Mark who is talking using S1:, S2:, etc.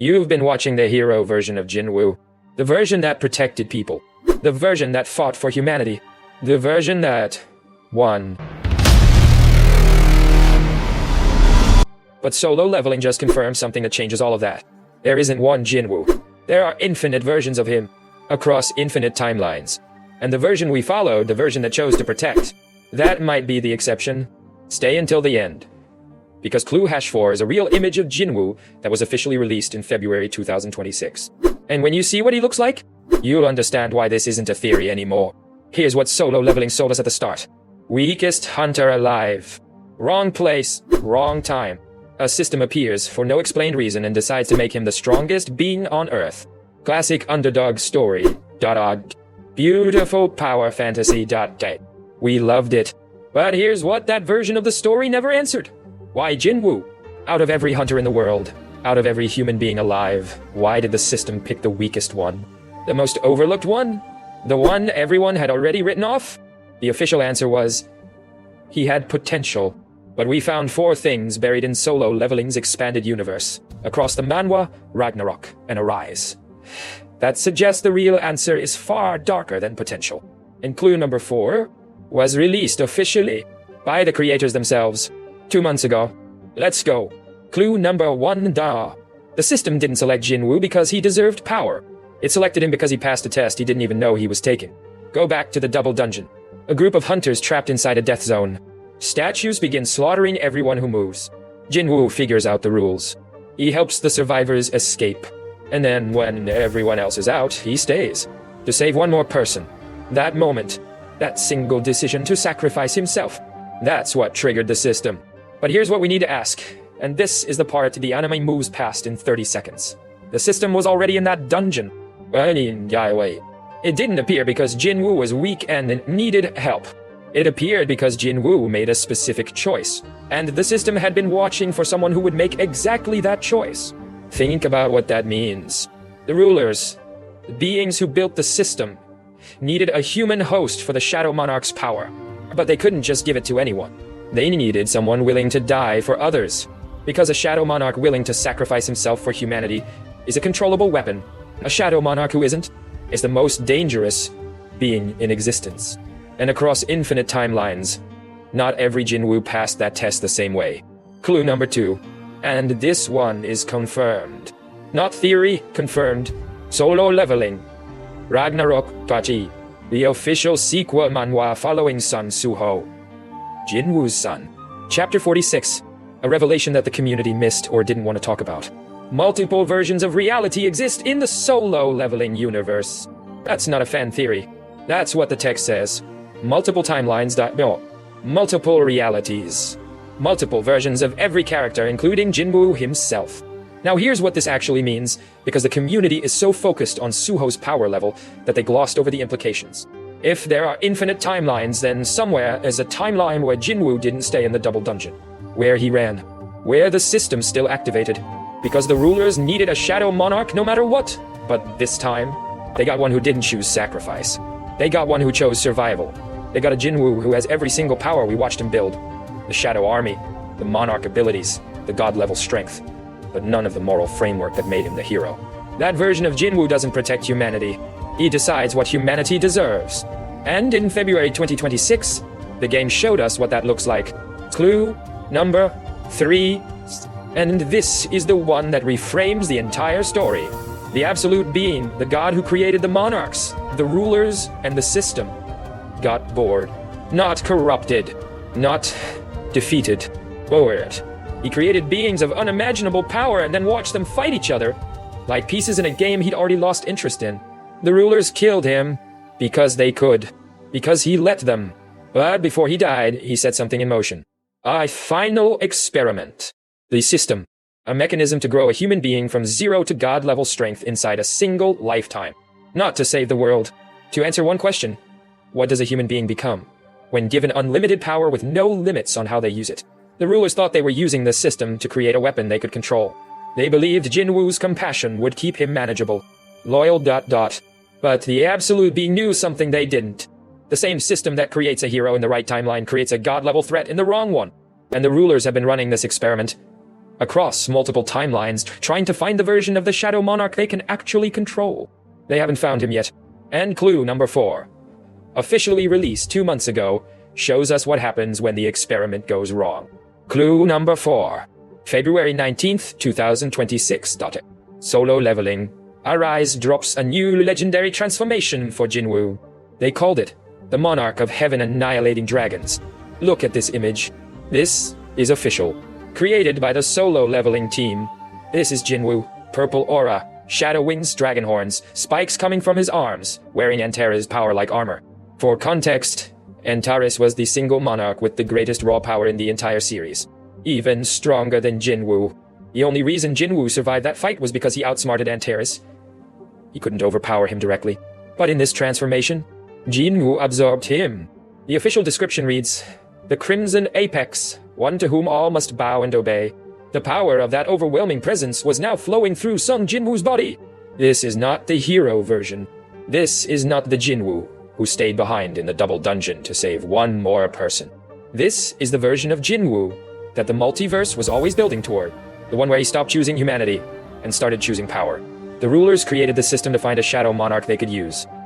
S1: You've been watching the hero version of Jinwoo. The version that protected people. The version that fought for humanity. The version that won. But solo leveling just confirms something that changes all of that. There isn't one Jinwoo. There are infinite versions of him, across infinite timelines. And the version we followed, the version that chose to protect, that might be the exception. Stay until the end. Because Clue-4 is a real image of Jinwoo that was officially released in February 2026. And when you see what he looks like, you'll understand why this isn't a theory anymore. Here's what solo leveling sold us at the start. Weakest hunter alive. Wrong place, wrong time. A system appears for no explained reason and decides to make him the strongest being on Earth. Classic underdog story. .org. Beautiful power fantasy. .k. We loved it. But here's what that version of the story never answered. Why Jinwoo? Out of every hunter in the world, out of every human being alive, why did the system pick the weakest one? The most overlooked one? The one everyone had already written off? The official answer was, he had potential. But we found 4 things buried in solo leveling's expanded universe, across the manhwa, Ragnarok, and Arise. That suggests the real answer is far darker than potential. And clue number 4 was released officially by the creators themselves 2 months ago. Let's go. Clue number 1, The system didn't select Jinwoo because he deserved power. It selected him because he passed a test he didn't even know he was taking. Go back to the double dungeon. A group of hunters trapped inside a death zone. Statues begin slaughtering everyone who moves. Jinwoo figures out the rules. He helps the survivors escape. And then when everyone else is out, he stays. To save one more person. That moment. That single decision to sacrifice himself. That's what triggered the system. But here's what we need to ask, and this is the part the anime moves past in 30 seconds. The system was already in that dungeon. Wait. It didn't appear because Jinwoo was weak and needed help. It appeared because Jinwoo made a specific choice, and the system had been watching for someone who would make exactly that choice. Think about what that means. The rulers, the beings who built the system, needed a human host for the Shadow Monarch's power. But they couldn't just give it to anyone. They needed someone willing to die for others. Because a Shadow Monarch willing to sacrifice himself for humanity is a controllable weapon. A Shadow Monarch who isn't is the most dangerous being in existence. And across infinite timelines, not every Jinwoo passed that test the same way. Clue number 2. And this one is confirmed. Not theory, confirmed. Solo leveling. Ragnarok Chapter. The official sequel manhwa following Sun Suho. Jinwoo's son. Chapter 46. A revelation that the community missed or didn't want to talk about. Multiple versions of reality exist in the solo leveling universe. That's not a fan theory. That's what the text says. Multiple timelines. No. Multiple realities. Multiple versions of every character, including Jinwoo himself. Now here's what this actually means, because the community is so focused on Suho's power level that they glossed over the implications. If there are infinite timelines, then somewhere is a timeline where Jinwoo didn't stay in the double dungeon. Where he ran. Where the system still activated. Because the rulers needed a Shadow Monarch no matter what. But this time, they got one who didn't choose sacrifice. They got one who chose survival. They got a Jinwoo who has every single power we watched him build. The Shadow Army, the Monarch abilities, the God-level strength. But none of the moral framework that made him the hero. That version of Jinwoo doesn't protect humanity. He decides what humanity deserves. And in February 2026, the game showed us what that looks like. Clue number 3. And this is the one that reframes the entire story. The absolute being, the god who created the monarchs, the rulers, and the system, got bored. Not corrupted. Not defeated. Bored. He created beings of unimaginable power and then watched them fight each other, like pieces in a game he'd already lost interest in. The rulers killed him because they could, because he let them. But before he died, he set something in motion. A final experiment. The system. A mechanism to grow a human being from 0 to God-level strength inside a single lifetime. Not to save the world. To answer one question. What does a human being become when given unlimited power with no limits on how they use it? The rulers thought they were using the system to create a weapon they could control. They believed Jinwoo's compassion would keep him manageable. Loyal. But the absolute being knew something they didn't. The same system that creates a hero in the right timeline creates a god-level threat in the wrong one. And the rulers have been running this experiment across multiple timelines, trying to find the version of the Shadow Monarch they can actually control. They haven't found him yet. And clue number 4. Officially released 2 months ago, shows us what happens when the experiment goes wrong. Clue number 4. February 19th, 2026. Solo leveling. Arise drops a new legendary transformation for Jinwoo. They called it the Monarch of Heaven-Annihilating Dragons. Look at this image. This is official. Created by the solo leveling team. This is Jinwoo. Purple aura, shadow wings, dragon horns, spikes coming from his arms, wearing Antares power-like armor. For context, Antares was the single monarch with the greatest raw power in the entire series. Even stronger than Jinwoo. The only reason Jinwoo survived that fight was because he outsmarted Antares. He couldn't overpower him directly. But in this transformation, Jinwoo absorbed him. The official description reads, "The Crimson Apex, one to whom all must bow and obey." The power of that overwhelming presence was now flowing through Sung Jinwoo's body. This is not the hero version. This is not the Jinwoo who stayed behind in the double dungeon to save one more person. This is the version of Jinwoo that the multiverse was always building toward. The one where he stopped choosing humanity and started choosing power. The rulers created the system to find a shadow monarch they could use.